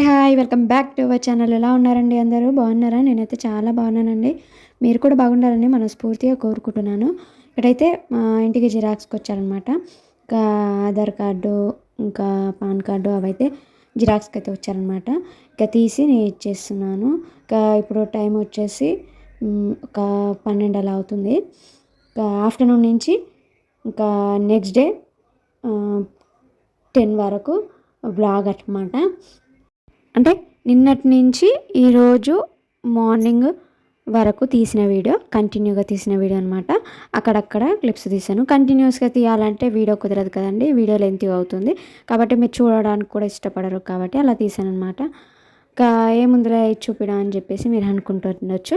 Hi welcome back to our channel. ఎలా ఉన్నారండి? అందరూ బాగున్నారా? నేనైతే చాలా బాగున్నానండి. మీరు కూడా బాగుండాలని మనస్ఫూర్తిగా కోరుకుంటున్నాను. ఇక్కడైతే మా ఇంటికి జిరాక్స్కి వచ్చారనమాట. ఇంకా ఆధార్ కార్డు, ఇంకా పాన్ కార్డు అవైతే జిరాక్స్కి అయితే వచ్చారనమాట. ఇంకా తీసి నేను ఇచ్చేస్తున్నాను. ఇంకా ఇప్పుడు టైం వచ్చేసి ఒక 12 అలా అవుతుంది. ఇంకా ఆఫ్టర్నూన్ నుంచి ఇంకా నెక్స్ట్ డే 10 వరకు బ్లాగ్ అనమాట. అంటే నిన్నటి నుంచి ఈరోజు మార్నింగ్ వరకు తీసిన వీడియో, కంటిన్యూగా తీసిన వీడియో అనమాట. అక్కడక్కడ క్లిప్స్ తీసాను. కంటిన్యూస్గా తీయాలంటే వీడియో కుదరదు కదండి, వీడియో లెంత్ అవుతుంది కాబట్టి మీరు చూడడానికి కూడా ఇష్టపడరు కాబట్టి అలా తీసాను అనమాట. ఇంకా ఏముందిలే చూపిడం అని చెప్పేసి మీరు అనుకుంటుండొచ్చు,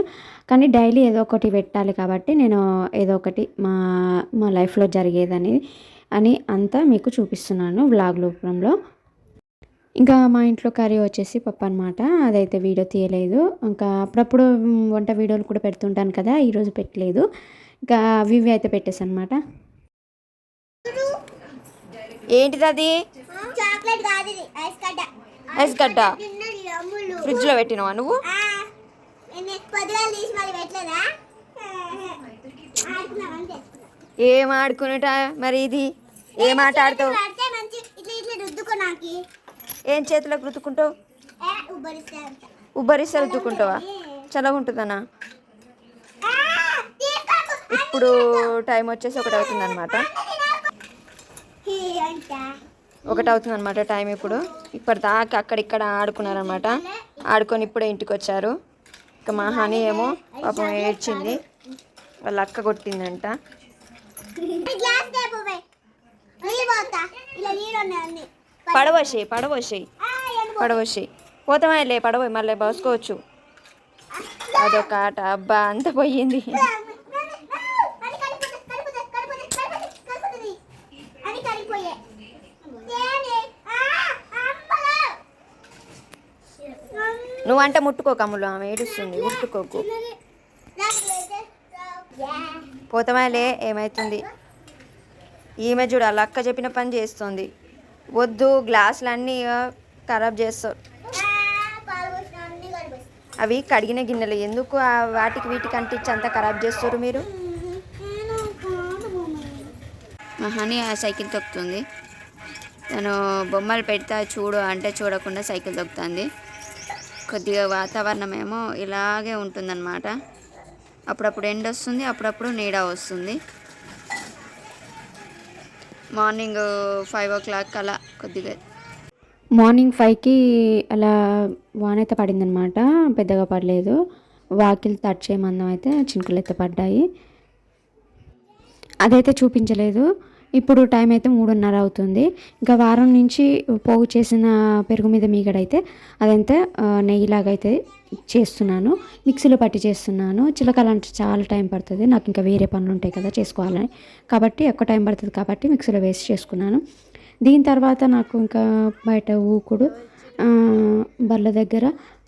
కానీ డైలీ ఏదో ఒకటి పెట్టాలి కాబట్టి నేను ఏదో ఒకటి మా లైఫ్లో జరిగేదని అంతా మీకు చూపిస్తున్నాను వ్లాగ్ రూపంలో. ఇంకా మా ఇంట్లో కర్రీ వచ్చేసి పప్పు అనమాట. అదైతే వీడియో తీయలేదు. ఇంకా అప్పుడప్పుడు వంట వీడియోలు కూడా పెడుతుంటాను కదా, ఈరోజు పెట్టలేదు. ఇంకా అవి అయితే పెట్టేసాను అనమాట. ఏంటిది అది? ఐస్ గడ్డ ఫ్రిడ్జ్ లో పెట్టినావా నువ్వు? ఏం ఆడుకునేట మరి? ఇది ఏం ఆట ఆడతావు? ఏం చేతులకు రుద్దుకుంటావు? ఉబ్బరిస్తే రుద్దుకుంటావా? చల్లగా ఉంటుందనా? ఇప్పుడు టైం వచ్చేసి 1 అవుతుంది అనమాట. 1 అవుతుంది అనమాట టైం. ఇప్పటిదాకా అక్కడిక్కడ ఆడుకున్నారనమాట. ఆడుకొని ఇప్పుడే ఇంటికి వచ్చారు. ఇక మా హనీ ఏమో పాపం ఏడ్చింది, వాళ్ళ అక్క కొట్టిందంట. పడవసేయి పోతామలే, పడవోయి మళ్ళీ పోసుకోవచ్చు. అదొక ఆట. అబ్బా అంత పోయింది. నువ్వంటే ముట్టుకోకు అమ్ములు, ఆమె ఏడుస్తుంది, ముట్టుకోకు. పోతామలే, ఏమవుతుంది? ఈమె చూడు వాళ్ళ అక్క చెప్పిన పని చేస్తుంది. వద్దు, గ్లాసులన్నీ ఖరాబ్ చేస్తావు. అవి కడిగిన గిన్నెలు ఎందుకు వీటికి అంటించి అంతా ఖరాబ్ చేస్తారు మీరు? మా హనీ ఆ సైకిల్ తొక్కుతుంది. తను బొమ్మలు పెడతా చూడు అంటే చూడకుండా సైకిల్ తొక్కుతుంది. కొద్దిగా వాతావరణం ఏమో ఇలాగే ఉంటుందన్నమాట. అప్పుడప్పుడు ఎండ వస్తుంది, అప్పుడప్పుడు నీడ వస్తుంది. మార్నింగ్ 5 o'clock అలా కొద్దిగా మార్నింగ్ 5కి అలా వానైతే పడిందనమాట. పెద్దగా పడలేదు. వాకిలి తడిచే మందం అయితే చినుకులు అయితే పడ్డాయి. అదైతే చూపించలేదు. ఇప్పుడు టైం అయితే 3:30 అవుతుంది. ఇంకా వారం నుంచి పోగు చేసిన పెరుగు మీద మీగడైతే అదంతా నెయ్యిలాగా అయితే చేస్తున్నాను. మిక్సీలో పట్టి చేస్తున్నాను. చిలకలంటే చాలా టైం పడుతుంది నాకు, ఇంకా వేరే పనులు ఉంటాయి కదా చేసుకోవాలని, కాబట్టి ఎక్కువ టైం పడుతుంది కాబట్టి మిక్సీలో వేసి చేసుకున్నాను. దీని తర్వాత నాకు ఇంకా బయట ఊకుడు, బర్ల దగ్గర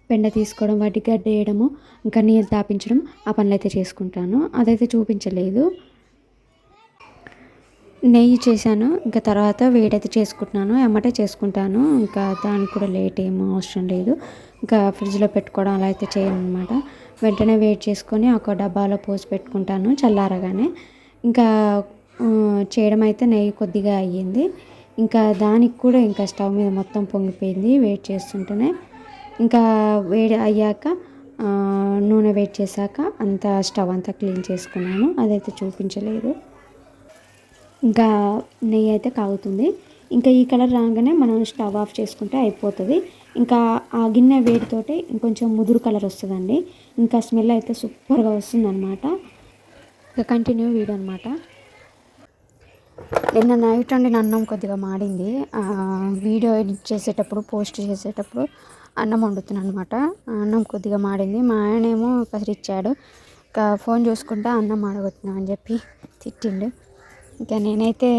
పెండ తీసుకోవడం, వాటికి గడ్డ వేయడము, ఇంకా నీళ్ళు తాపించడం, ఆ పనులు అయితే చేసుకుంటాను. అదైతే చూపించలేదు. నెయ్యి చేశాను. ఇంకా తర్వాత వేడైతే చేసుకుంటున్నాను, ఎమ్మటే చేసుకుంటాను. ఇంకా దానికి కూడా లేట్ ఏమో అవసరం లేదు. ఇంకా ఫ్రిడ్జ్లో పెట్టుకోవడం అలా అయితే చేయను అనమాట. వెంటనే వేడి చేసుకొని ఒక డబ్బాలో పోసి పెట్టుకుంటాను చల్లారగానే. ఇంకా చేయడం అయితే నెయ్యి కొద్దిగా అయ్యింది. ఇంకా దానికి కూడా ఇంకా స్టవ్ మీద మొత్తం పొంగిపోయింది వేడి చేస్తుంటేనే. ఇంకా వేడి అయ్యాక నూనె వేడి చేశాక అంతా స్టవ్ అంతా క్లీన్ చేసుకున్నాను. అదైతే చూపించలేదు. ఇంకా నెయ్యి అయితే కాగుతుంది. ఇంకా ఈ కలర్ రాగానే మనం స్టవ్ ఆఫ్ చేసుకుంటే అయిపోతుంది. ఇంకా ఆ గిన్నె వేడితోటి ఇంకొంచెం ముదురు కలర్ వస్తుందండి. ఇంకా స్మెల్ అయితే సూపర్గా వస్తుంది అనమాట. ఇంకా కంటిన్యూ వీడియో అనమాట. నిన్న నైట్ వండిన అన్నం కొద్దిగా మాడింది. వీడియో ఎడిట్ చేసేటప్పుడు, పోస్ట్ చేసేటప్పుడు అన్నం వండుతున్నాను అనమాట. అన్నం కొద్దిగా మాడింది. మా ఆయనేమో కసిరిచ్చాడు. ఇంకా ఫోన్ చూసుకుంటా అన్నం మాడగొట్టినా అని చెప్పి తిట్టిండు. ఇంకా నేనైతే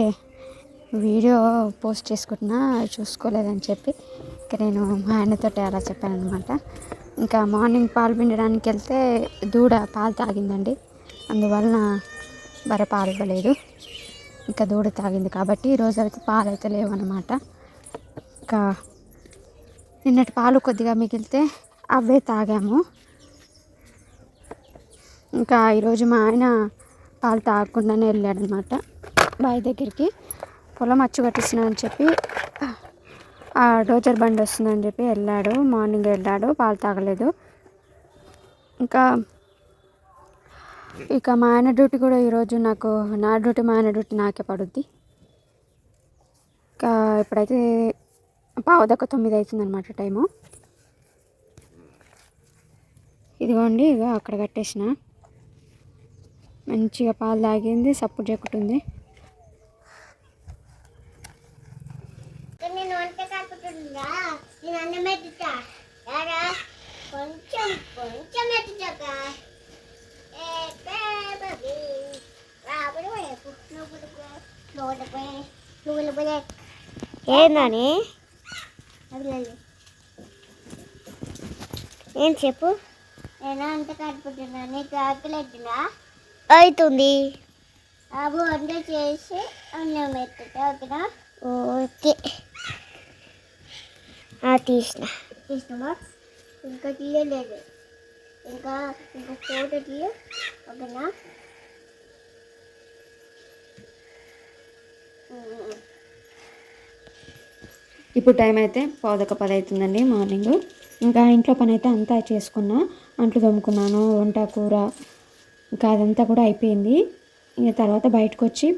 వీడియో పోస్ట్ చేసుకుంటున్నా, చూసుకోలేదని చెప్పి ఇంకా నేను మా ఆయనతో అలా చెప్పాను అనమాట. ఇంకా మార్నింగ్ పాలు పిండడానికి వెళ్తే దూడ పాలు తాగిందండి. అందువలన బర్రె పాలు ఇవ్వలేదు. ఇంకా దూడ తాగింది కాబట్టి ఈరోజు అయితే పాలు అయితే లేవన్నమాట. ఇంకా నిన్నటి పాలు కొద్దిగా మిగిలితే అవే తాగాము. ఇంకా ఈరోజు మా ఆయన పాలు తాగకుండానే వెళ్ళాడనమాట బావి దగ్గరికి. పొలం అచ్చు కట్టిస్తున్నానని చెప్పి ఆ డోజర్ బండి వస్తుందని చెప్పి వెళ్ళాడు. మార్నింగ్ వెళ్ళాడు, పాలు తాగలేదు. ఇక మా ఆయన డ్యూటీ కూడా ఈరోజు నా డ్యూటీ మా ఆయన డ్యూటీ నాకే పడుద్ది. ఇంకా ఇప్పుడైతే 8:45 అవుతుందన్నమాట టైము. ఇదిగోండి, ఇక అక్కడ కట్టేసిన మంచిగా పాలు తాగింది, సప్పుడు చెక్కుతుంది. ఏందని ఏం చెప్పు. నేను అంత కడుపుతున్నా, నీకు ఆకలి అవుతుంది. అబ్బు వంట చేసి అన్నం ఎత్తుతా, ఓకేనా? ఓకే, తీసినామా? ఇంకా తీయలేదు, ఇంకా ఫోటో తీయ, ఓకేనా? ఇప్పుడు టైం అయితే 9:10 అవుతుందండి మార్నింగ్. ఇంకా ఇంట్లో పని అయితే అంతా చేసుకున్నా, అంట్లు తోముకున్నాను, వంట కూర ఇంకా అదంతా కూడా అయిపోయింది. ఇంకా తర్వాత బయటకు వచ్చి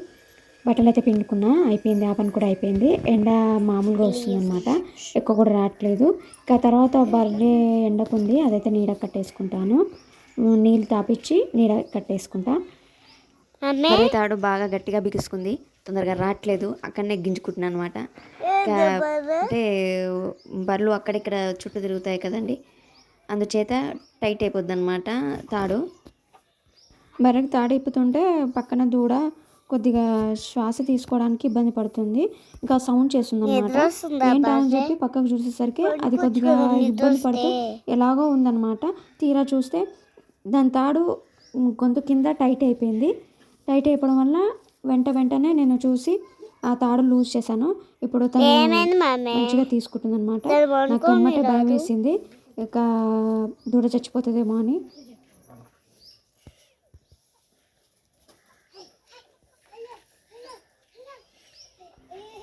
బట్టలు అయితే పిండుకున్నా, అయిపోయింది. ఆ పని కూడా అయిపోయింది. ఎండ మామూలుగా వస్తుందన్నమాట, ఎక్కువ కూడా రావట్లేదు. ఇంకా తర్వాత బర్రె ఎండకుంది, అదైతే నీడ కట్టేసుకుంటాను. నీళ్ళు తాపించి నీడ కట్టేసుకుంటా. బర్రె తాడు బాగా గట్టిగా బిగుసుకుంది, తొందరగా రావట్లేదు. అక్కడనే గింజుకుంటున్నాను అనమాట. అంటే బర్రెలు అక్కడిక్కడ చుట్టూ తిరుగుతాయి కదండి, అందుచేత టైట్ అయిపోద్ది అనమాట తాడు. బర్రెకి తాడు ఇప్పుతుంటే పక్కన దూడ కొద్దిగా శ్వాస తీసుకోవడానికి ఇబ్బంది పడుతుంది, ఇంకా సౌండ్ చేస్తుంది అనమాట. ఏంటా అని చెప్పి పక్కకు చూసేసరికి అది కొద్దిగా ఇబ్బంది పడుతూ ఎలాగో ఉందన్నమాట. తీరా చూస్తే దాని తాడు గొంతు కింద టైట్ అయిపోయింది. టైట్ అయిపోవడం వల్ల వెంటనే నేను చూసి ఆ తాడు లూజ్ చేశాను. ఇప్పుడు తను మంచిగా తీసుకుంటుంది అనమాట. నాకు ఎమ్మటే భయం వేసింది, ఇక దూడ చచ్చిపోతుందేమో అని.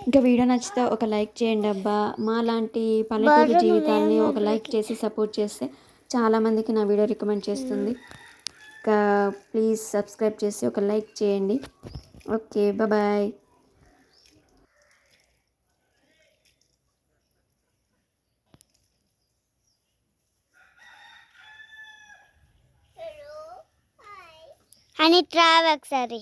ఇంకా వీడియో నచ్చితే ఒక లైక్ చేయండి అబ్బా. మా లాంటి పల్లెటూరు జీవితాన్ని ఒక లైక్ చేసి సపోర్ట్ చేస్తే చాలామందికి నా వీడియో రికమెండ్ చేస్తుంది. ఇంకా ప్లీజ్ సబ్స్క్రైబ్ చేసి ఒక లైక్ చేయండి. Okay, bye. అని ట్రావెల్ ఒకసారి